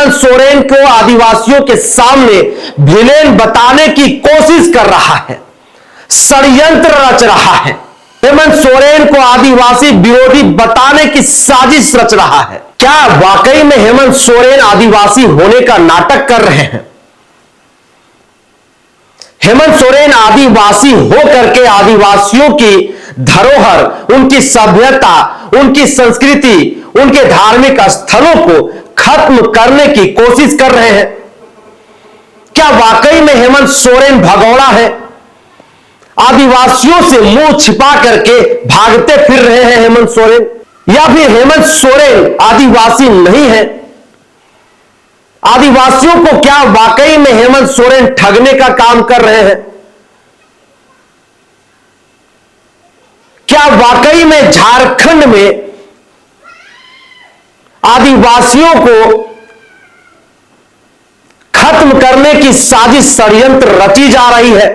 हेमंत सोरेन को आदिवासियों के सामने विलेन बताने की कोशिश कर रहा है, षड्यंत्र रच रहा है। हेमंत सोरेन को आदिवासी विरोधी बताने की साजिश रच रहा है। क्या वाकई में हेमंत सोरेन आदिवासी होने का नाटक कर रहे हैं? हेमंत सोरेन आदिवासी होकर के आदिवासियों की धरोहर, उनकी सभ्यता, उनकी संस्कृति, उनके धार्मिक स्थलों को खत्म करने की कोशिश कर रहे हैं। क्या वाकई में हेमंत सोरेन भगौड़ा है? आदिवासियों से मुंह छिपा करके भागते फिर रहे हैं हेमंत सोरेन, या फिर हेमंत सोरेन आदिवासी नहीं है? आदिवासियों को क्या वाकई में हेमंत सोरेन ठगने का काम कर रहे हैं? क्या वाकई में झारखंड में आदिवासियों को खत्म करने की साजिश षड्यंत्र रची जा रही है?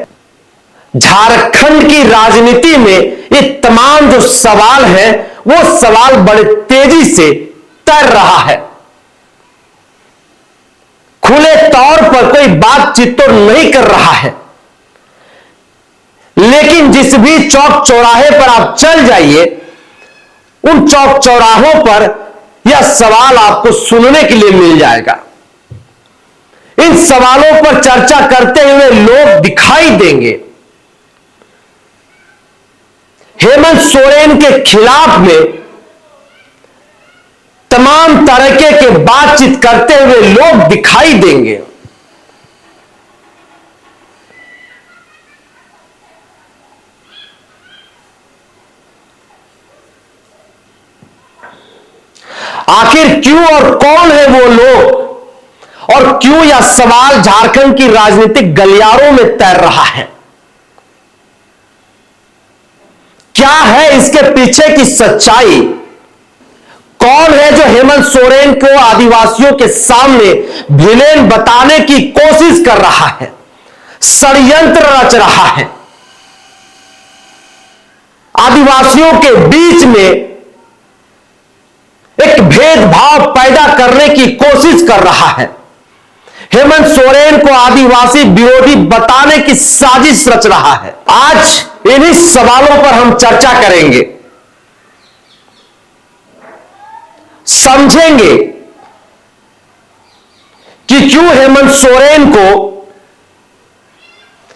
झारखंड की राजनीति में ये तमाम जो सवाल है वो सवाल बड़े तेजी से तैर रहा है। खुले तौर पर कोई बातचीत तो नहीं कर रहा है, लेकिन जिस भी चौक चौराहे पर आप चल जाइए, उन चौक चौराहों पर यह सवाल आपको सुनने के लिए मिल जाएगा। इन सवालों पर चर्चा करते हुए लोग दिखाई देंगे। हेमंत सोरेन के खिलाफ में तमाम तरीके के बातचीत करते हुए लोग दिखाई देंगे। आखिर क्यों और कौन है वो लोग, और क्यों यह सवाल झारखंड की राजनीतिक गलियारों में तैर रहा है? क्या है इसके पीछे की सच्चाई? कौन है जो हेमंत सोरेन को आदिवासियों के सामने विलेन बताने की कोशिश कर रहा है, षड्यंत्र रच रहा है, आदिवासियों के बीच में एक भेदभाव पैदा करने की कोशिश कर रहा है, हेमंत सोरेन को आदिवासी विरोधी बताने की साजिश रच रहा है? आज इन्हीं सवालों पर हम चर्चा करेंगे, समझेंगे कि क्यों हेमंत सोरेन को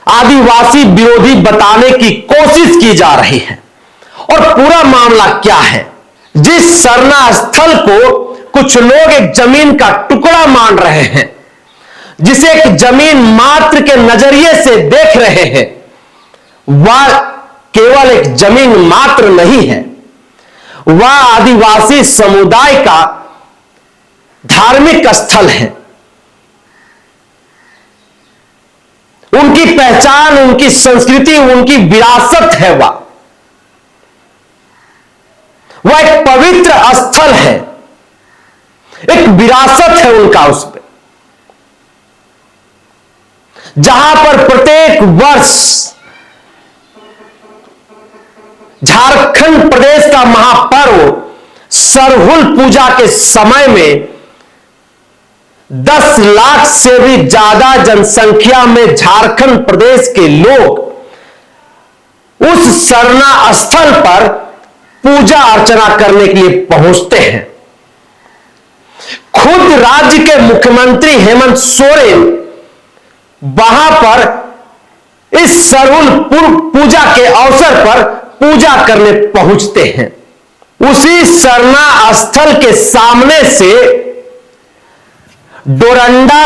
आदिवासी विरोधी बताने की कोशिश की जा रही है और पूरा मामला क्या है। जिस सरना स्थल को कुछ लोग एक जमीन का टुकड़ा मान रहे हैं, जिसे एक जमीन मात्र के नजरिए से देख रहे हैं, वह केवल एक जमीन मात्र नहीं है, वह आदिवासी समुदाय का धार्मिक स्थल है। उनकी पहचान, उनकी संस्कृति, उनकी विरासत है। वह एक पवित्र स्थल है, एक विरासत है उनका उस पर, जहां पर प्रत्येक वर्ष झारखंड प्रदेश का महापर्व सरहुल पूजा के समय में 10 लाख से भी ज्यादा जनसंख्या में झारखंड प्रदेश के लोग उस सरना स्थल पर पूजा अर्चना करने के लिए पहुंचते हैं। खुद राज्य के मुख्यमंत्री हेमंत सोरेन वहां पर इस सरहुल पूजा के अवसर पर पूजा करने पहुंचते हैं। उसी सरना स्थल के सामने से डोरंडा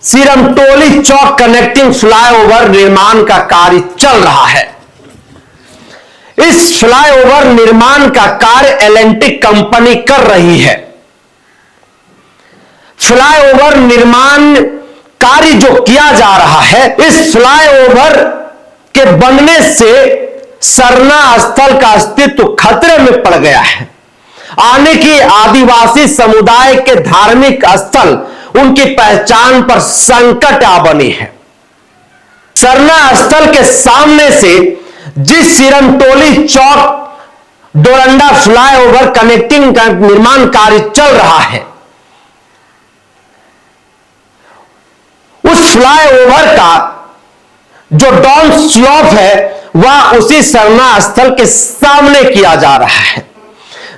सिरमटोली चौक कनेक्टिंग फ्लाईओवर निर्माण का कार्य चल रहा है। इस फ्लाईओवर निर्माण का कार्य L&T कंपनी कर रही है। फ्लाईओवर निर्माण कार्य जो किया जा रहा है, इस फ्लाईओवर के बनने से सरना स्थल का अस्तित्व खतरे में पड़ गया है। आने की आदिवासी समुदाय के धार्मिक स्थल, उनकी पहचान पर संकट आ बनी है। सरना स्थल के सामने से जिस सिरमटोली चौक डोरंडा फ्लाईओवर कनेक्टिंग का निर्माण कार्य चल रहा है, फ्लाईओवर का जो डाउन स्लॉप है वह उसी सरना स्थल के सामने किया जा रहा है,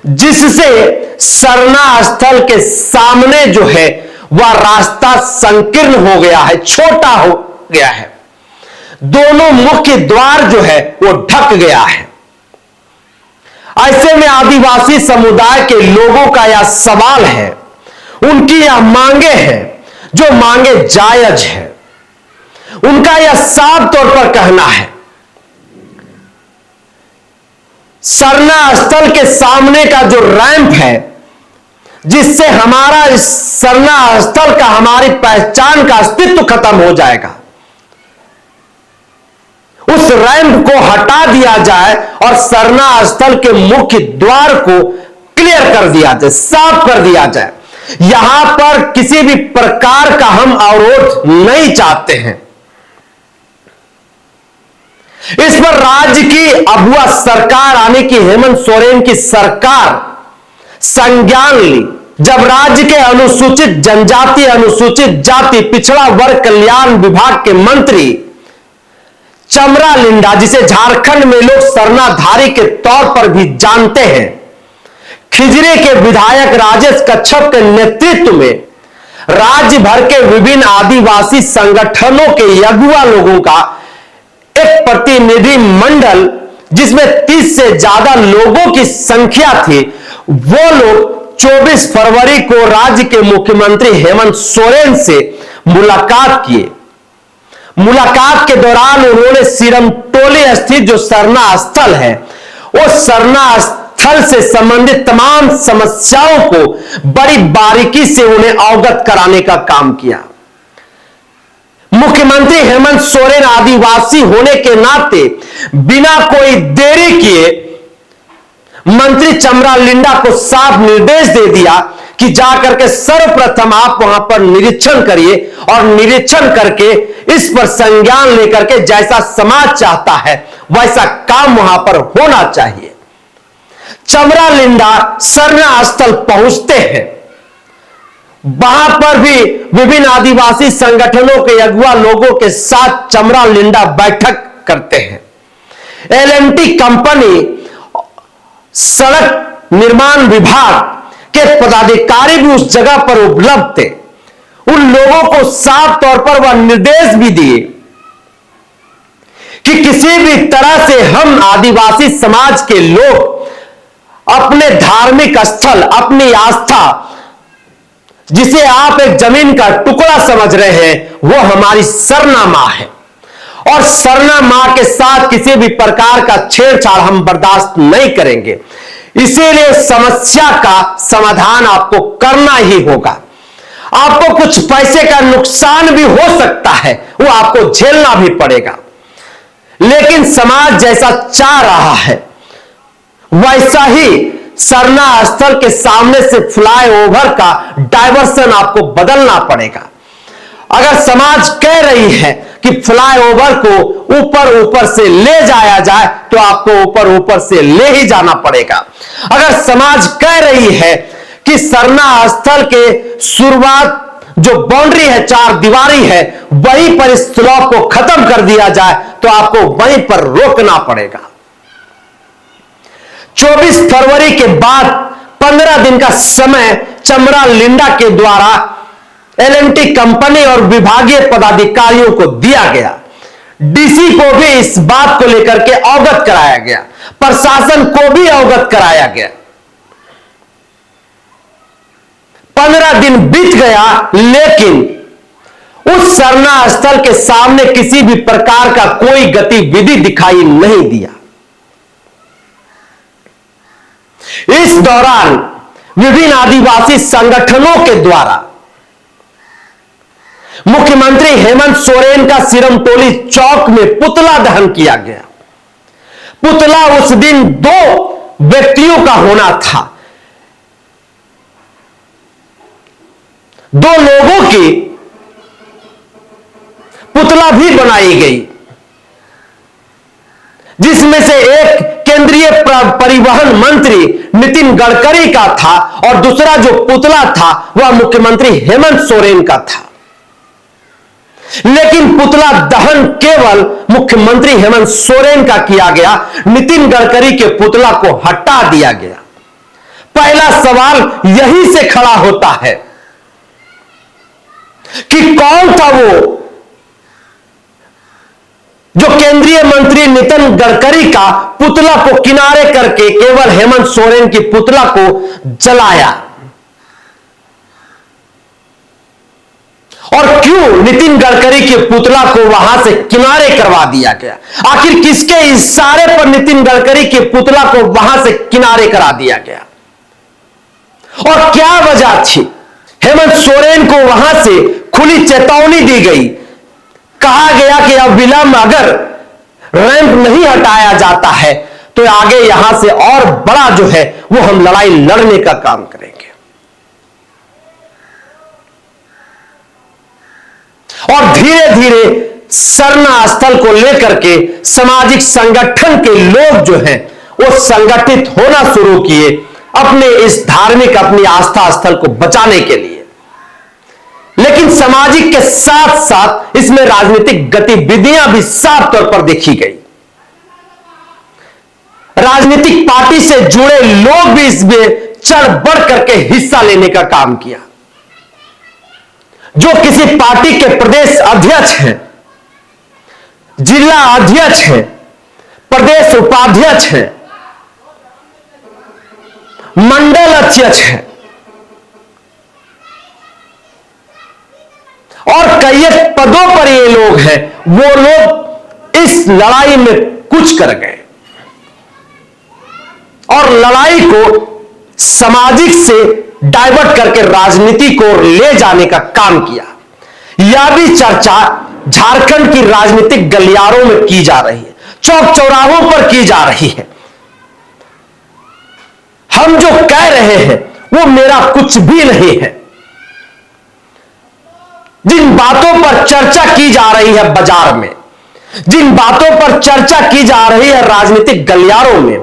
जिससे सरना स्थल के सामने जो है वह रास्ता संकीर्ण हो गया है, छोटा हो गया है। दोनों मुख्य द्वार जो है वो ढक गया है। ऐसे में आदिवासी समुदाय के लोगों का यह सवाल है, उनकी यह मांगे हैं, जो मांगे जायज है। उनका यह साफ तौर पर कहना है, सरना स्थल के सामने का जो रैंप है, जिससे हमारा इस सरना स्थल का, हमारी पहचान का अस्तित्व खत्म हो जाएगा, उस रैंप को हटा दिया जाए और सरना स्थल के मुख्य द्वार को क्लियर कर दिया जाए, साफ कर दिया जाए। यहां पर किसी भी प्रकार का हम अवरोध नहीं चाहते हैं। इस पर राज्य की अबुआ सरकार आने की हेमंत सोरेन की सरकार संज्ञान ली, जब राज्य के अनुसूचित जनजाति, अनुसूचित जाति, पिछड़ा वर्ग कल्याण विभाग के मंत्री चमरा लिंडा, जिसे झारखंड में लोग सरनाधारी के तौर पर भी जानते हैं, खिजरे के विधायक राजेश कच्छप के नेतृत्व में राज्य भर के विभिन्न आदिवासी संगठनों के अगुआ लोगों का एक प्रतिनिधि मंडल, जिसमें 30 से ज्यादा लोगों की संख्या थी, वो लोग 24 फरवरी को राज्य के मुख्यमंत्री हेमंत सोरेन से मुलाकात किए। मुलाकात के दौरान उन्होंने सिरमटोली स्थित जो सरना स्थल है, उस सरना स्थल से संबंधित तमाम समस्याओं को बड़ी बारीकी से उन्हें अवगत कराने का काम किया। मुख्यमंत्री हेमंत सोरेन आदिवासी होने के नाते बिना कोई देरी किए मंत्री चमरा लिंडा को साफ निर्देश दे दिया कि जाकर के सर्वप्रथम आप वहां पर निरीक्षण करिए और निरीक्षण करके इस पर संज्ञान लेकर के जैसा समाज चाहता है वैसा काम वहां पर होना चाहिए। चमरा लिंडा सरना स्थल पहुंचते हैं, वहां पर भी विभिन्न आदिवासी संगठनों के अगुआ लोगों के साथ चमरा लिंडा बैठक करते हैं। एल&टी कंपनी, सड़क निर्माण विभाग के पदाधिकारी भी उस जगह पर उपलब्ध थे। उन लोगों को साफ तौर पर वह निर्देश भी दिए कि किसी भी तरह से हम आदिवासी समाज के लोग अपने धार्मिक स्थल, अपनी आस्था, जिसे आप एक जमीन का टुकड़ा समझ रहे हैं, वो हमारी सरना मां है और सरना मां के साथ किसी भी प्रकार का छेड़छाड़ हम बर्दाश्त नहीं करेंगे। इसीलिए समस्या का समाधान आपको करना ही होगा। आपको कुछ पैसे का नुकसान भी हो सकता है, वो आपको झेलना भी पड़ेगा, लेकिन समाज जैसा चाह रहा है वैसा ही सरना स्थल के सामने से फ्लाईओवर का डायवर्सन आपको बदलना पड़ेगा। अगर समाज कह रही है कि फ्लाईओवर को ऊपर ऊपर से ले जाया जाए तो आपको ऊपर ऊपर से ले ही जाना पड़ेगा। अगर समाज कह रही है कि सरना स्थल के शुरुआत जो बाउंड्री है, चार दीवारी है, वहीं पर इस स्लॉप को खत्म कर दिया जाए तो आपको वहीं पर रोकना पड़ेगा। 24 फरवरी के बाद 15 दिन का समय चमरा लिंडा के द्वारा एल&टी कंपनी और विभागीय पदाधिकारियों को दिया गया। डीसी को भी इस बात को लेकर के अवगत कराया गया, प्रशासन को भी अवगत कराया गया। 15 दिन बीत गया, लेकिन उस सरना स्थल के सामने किसी भी प्रकार का कोई गतिविधि दिखाई नहीं दिया। इस दौरान विभिन्न आदिवासी संगठनों के द्वारा मुख्यमंत्री हेमंत सोरेन का सिरमटोली चौक में पुतला दहन किया गया। पुतला उस दिन 2 व्यक्तियों का होना था। 2 लोगों की पुतला भी बनाई गई, जिसमें से एक केंद्रीय परिवहन मंत्री नितिन गडकरी का था और दूसरा जो पुतला था वह मुख्यमंत्री हेमंत सोरेन का था। लेकिन पुतला दहन केवल मुख्यमंत्री हेमंत सोरेन का किया गया, नितिन गडकरी के पुतला को हटा दिया गया। पहला सवाल यही से खड़ा होता है कि कौन था वो जो केंद्रीय मंत्री नितिन गडकरी का पुतला को किनारे करके केवल हेमंत सोरेन की पुतला को जलाया, और क्यों नितिन गडकरी के पुतला को वहां से किनारे करवा दिया गया? आखिर किसके इशारे पर नितिन गडकरी के पुतला को वहां से किनारे करा दिया गया और क्या वजह थी? हेमंत सोरेन को वहां से खुली चेतावनी दी गई, कहा गया कि अब विलंब अगर रैंप नहीं हटाया जाता है तो आगे यहां से और बड़ा जो है वो हम लड़ाई लड़ने का काम करेंगे। और धीरे धीरे सरना स्थल को लेकर के सामाजिक संगठन के लोग जो हैं वो संगठित होना शुरू किए अपने इस धार्मिक अपनी आस्था स्थल को बचाने के लिए। लेकिन सामाजिक के साथ साथ इसमें राजनीतिक गतिविधियां भी साफ तौर पर देखी गई। राजनीतिक पार्टी से जुड़े लोग भी इसमें चढ़ बढ़ करके हिस्सा लेने का काम किया। जो किसी पार्टी के प्रदेश अध्यक्ष हैं, जिला अध्यक्ष हैं, प्रदेश उपाध्यक्ष हैं, मंडल अध्यक्ष हैं और कई पदों पर ये लोग हैं, वो लोग इस लड़ाई में कुछ कर गए और लड़ाई को सामाजिक से डाइवर्ट करके राजनीति को ले जाने का काम किया। यह भी चर्चा झारखंड की राजनीतिक गलियारों में की जा रही है, चौक चौराहों पर की जा रही है। हम जो कह रहे हैं वो मेरा कुछ भी नहीं है। जिन बातों पर चर्चा की जा रही है बाजार में, जिन बातों पर चर्चा की जा रही है राजनीतिक गलियारों में,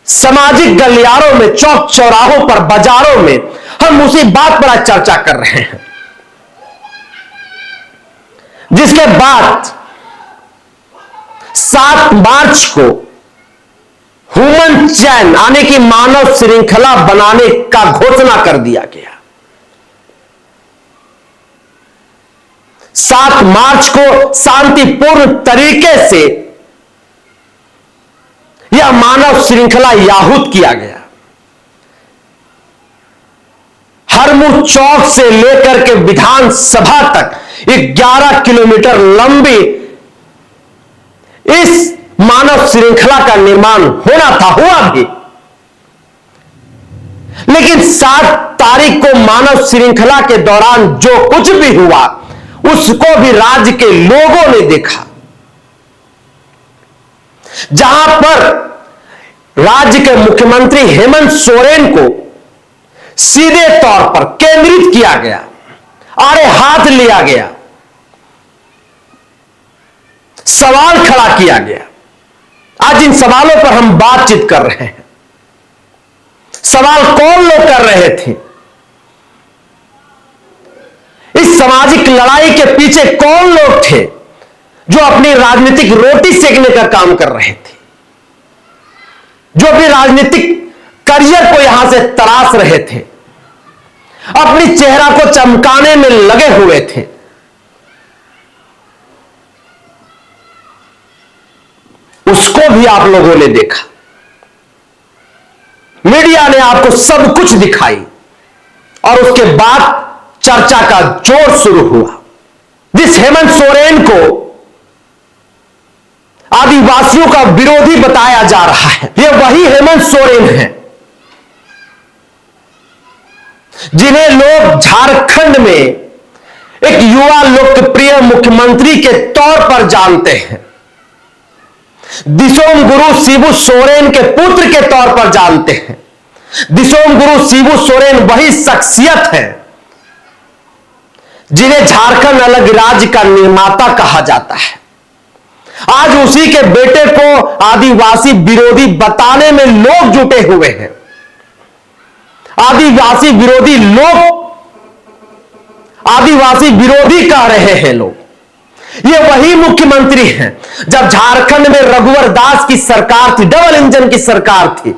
सामाजिक गलियारों में, चौक चौराहों पर, बाजारों में, हम उसी बात पर आज चर्चा कर रहे हैं। जिसके बाद 7 मार्च को ह्यूमन चैन यानी कि मानव श्रृंखला बनाने का घोषणा कर दिया गया। 7 मार्च को शांतिपूर्ण तरीके से यह मानव श्रृंखला याहूत किया गया। हरमुख चौक से लेकर के विधानसभा तक 11 किलोमीटर लंबी इस मानव श्रृंखला का निर्माण होना था, हुआ भी। लेकिन 7 तारीख को मानव श्रृंखला के दौरान जो कुछ भी हुआ उसको भी राज्य के लोगों ने देखा। जहां पर राज्य के मुख्यमंत्री हेमंत सोरेन को सीधे तौर पर केंद्रित किया गया, आड़े हाथ लिया गया, सवाल खड़ा किया गया। आज इन सवालों पर हम बातचीत कर रहे हैं। सवाल कौन लोग कर रहे थे? इस सामाजिक लड़ाई के पीछे कौन लोग थे जो अपनी राजनीतिक रोटी सेकने का काम कर रहे थे, जो भी राजनीतिक करियर को यहां से तराश रहे थे, अपनी चेहरा को चमकाने में लगे हुए थे? उसको भी आप लोगों ने देखा। मीडिया ने आपको सब कुछ दिखाई और उसके बाद चर्चा का जोर शुरू हुआ। जिस हेमंत सोरेन को आदिवासियों का विरोधी बताया जा रहा है, यह वही हेमंत सोरेन है जिन्हें लोग झारखंड में एक युवा लोकप्रिय मुख्यमंत्री के तौर पर जानते हैं, दिसोम गुरु शिबू सोरेन के पुत्र के तौर पर जानते हैं। दिसोम गुरु शिबू सोरेन वही शख्सियत है जिन्हें झारखंड अलग राज्य का निर्माता कहा जाता है। आज उसी के बेटे को आदिवासी विरोधी बताने में लोग जुटे हुए हैं। आदिवासी विरोधी लोग आदिवासी विरोधी कह रहे हैं लोग। ये वही मुख्यमंत्री हैं जब झारखंड में रघुवर दास की सरकार थी, डबल इंजन की सरकार थी,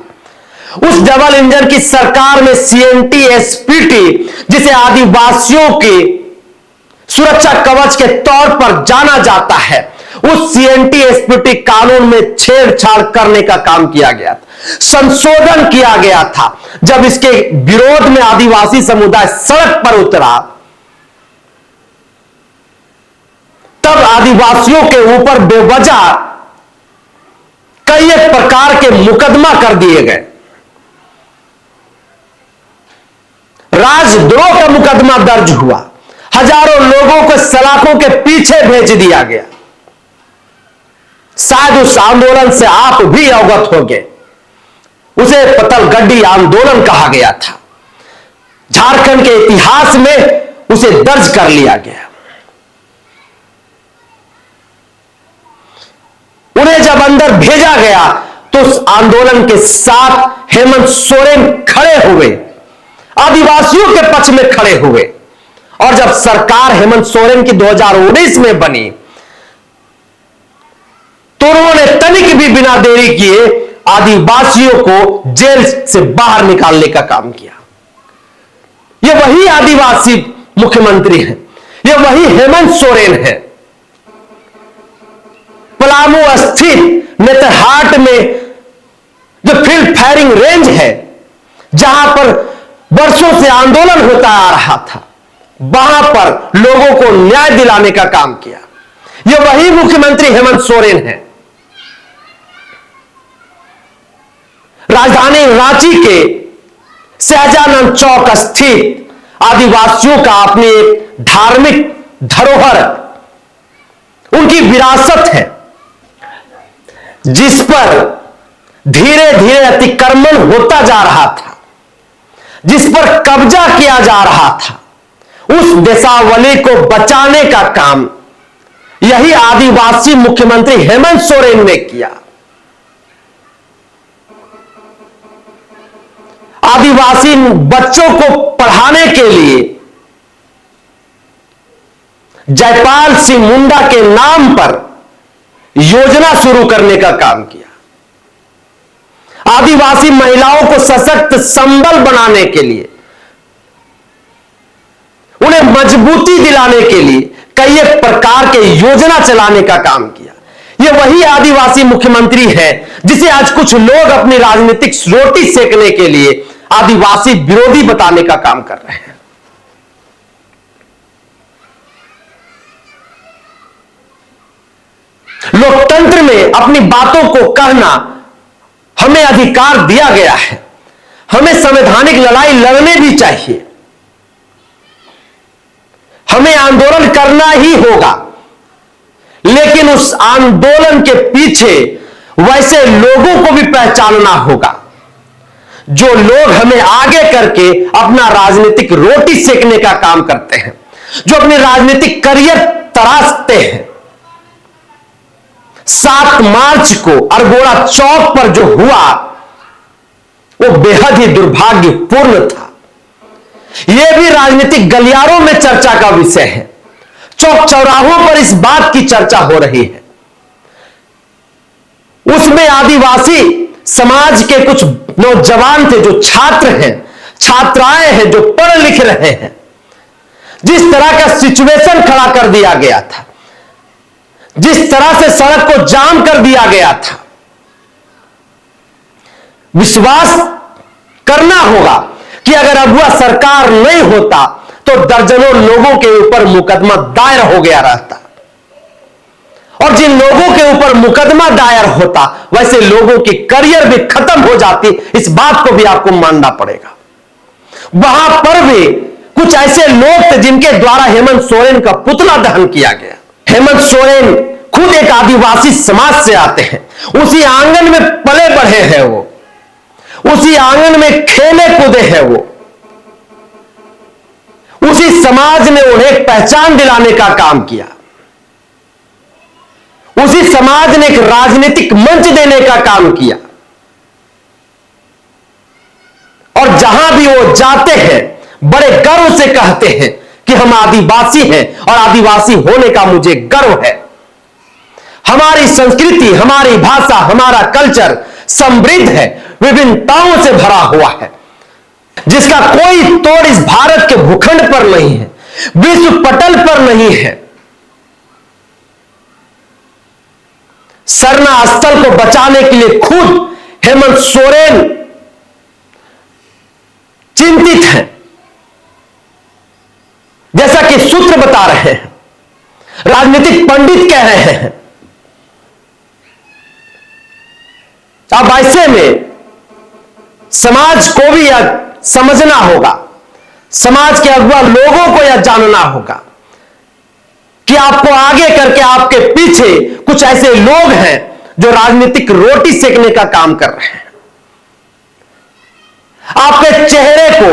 उस डबल इंजन की सरकार में सीएनटी एसपीटी, जिसे आदिवासियों के सुरक्षा कवच के तौर पर जाना जाता है, उस सीएनटी एसपीटी कानून में छेड़छाड़ करने का काम किया गया था, संशोधन किया गया था। जब इसके विरोध में आदिवासी समुदाय सड़क पर उतरा, तब आदिवासियों के ऊपर बेवजह कई एक प्रकार के मुकदमा कर दिए गए। राजद्रोह का मुकदमा दर्ज हुआ, हजारों लोगों को सलाखों के पीछे भेज दिया गया। शायद उस आंदोलन से आप भी अवगत होंगे, उसे पतलगड्डी आंदोलन कहा गया था। झारखंड के इतिहास में उसे दर्ज कर लिया गया। उन्हें जब अंदर भेजा गया तो उस आंदोलन के साथ हेमंत सोरेन खड़े हुए, आदिवासियों के पक्ष में खड़े हुए। और जब सरकार हेमंत सोरेन की 2019 में बनी तो उन्होंने तनिक भी बिना देरी किए आदिवासियों को जेल से बाहर निकालने का काम किया। यह वही आदिवासी मुख्यमंत्री हैं, यह वही हेमंत सोरेन है। पलामू स्थित नेतरहाट में जो फील्ड फायरिंग रेंज है, जहां पर वर्षों से आंदोलन होता आ रहा था, वहां पर लोगों को न्याय दिलाने का काम किया। यह वही मुख्यमंत्री हेमंत सोरेन है। राजधानी रांची के शाहजहां चौक स्थित आदिवासियों का अपनी एक धार्मिक धरोहर, उनकी विरासत है, जिस पर धीरे धीरे अतिक्रमण होता जा रहा था, जिस पर कब्जा किया जा रहा था, उस देशावली को बचाने का काम यही आदिवासी मुख्यमंत्री हेमंत सोरेन ने किया। आदिवासी बच्चों को पढ़ाने के लिए जयपाल सिंह मुंडा के नाम पर योजना शुरू करने का काम किया। आदिवासी महिलाओं को सशक्त संबल बनाने के लिए, उन्हें मजबूती दिलाने के लिए कई एक प्रकार के योजना चलाने का काम किया। यह वही आदिवासी मुख्यमंत्री है जिसे आज कुछ लोग अपनी राजनीतिक रोटी सेकने के लिए आदिवासी विरोधी बताने का काम कर रहे हैं। लोकतंत्र में अपनी बातों को कहना हमें अधिकार दिया गया है, हमें संवैधानिक लड़ाई लड़ने भी चाहिए, हमें आंदोलन करना ही होगा। लेकिन उस आंदोलन के पीछे वैसे लोगों को भी पहचानना होगा जो लोग हमें आगे करके अपना राजनीतिक रोटी सेकने का काम करते हैं, जो अपने राजनीतिक करियर तराशते हैं। 7 मार्च को अरगोड़ा चौक पर जो हुआ वो बेहद ही दुर्भाग्यपूर्ण था। यह भी राजनीतिक गलियारों में चर्चा का विषय है, चौक चौराहों पर इस बात की चर्चा हो रही है। उसमें आदिवासी समाज के कुछ नौजवान थे, जो छात्र हैं, छात्राएं हैं, जो पढ़ लिख रहे हैं। जिस तरह का सिचुएशन खड़ा कर दिया गया था, जिस तरह से सड़क को जाम कर दिया गया था, विश्वास करना होगा कि अगर अगुआ सरकार नहीं होता तो दर्जनों लोगों के ऊपर मुकदमा दायर हो गया रहता, और जिन लोगों के ऊपर मुकदमा दायर होता वैसे लोगों की करियर भी खत्म हो जाती। इस बात को भी आपको मानना पड़ेगा। वहां पर भी कुछ ऐसे लोग थे जिनके द्वारा हेमंत सोरेन का पुतला दहन किया गया। हेमंत सोरेन खुद एक आदिवासी समाज से आते हैं, उसी आंगन में पले बढ़े हैं, वो उसी आंगन में खेले कूदे हैं, वो उसी समाज ने उन्हें पहचान दिलाने का काम किया, उसी समाज ने एक राजनीतिक मंच देने का काम किया। और जहां भी वो जाते हैं बड़े गर्व से कहते हैं कि हम आदिवासी हैं और आदिवासी होने का मुझे गर्व है। हमारी संस्कृति, हमारी भाषा, हमारा कल्चर समृद्ध है, विभिन्नताओं से भरा हुआ है, जिसका कोई तोड़ इस भारत के भूखंड पर नहीं है, विश्व पटल पर नहीं है। सरना स्थल को बचाने के लिए खुद हेमंत सोरेन चिंतित हैं, जैसा कि सूत्र बता रहे हैं, राजनीतिक पंडित कह रहे हैं। अब ऐसे में समाज को भी यह समझना होगा, समाज के अगुआ लोगों को यह जानना होगा कि आपको आगे करके आपके पीछे कुछ ऐसे लोग हैं जो राजनीतिक रोटी सेकने का काम कर रहे हैं। आपके चेहरे को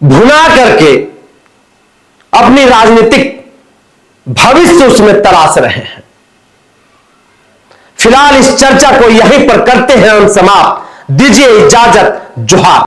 भुना करके अपनी राजनीतिक भविष्य उसमें तराश रहे हैं। फिलहाल इस चर्चा को यहीं पर करते हैं हम समाप्त। दीजिए इजाजत। जोहार।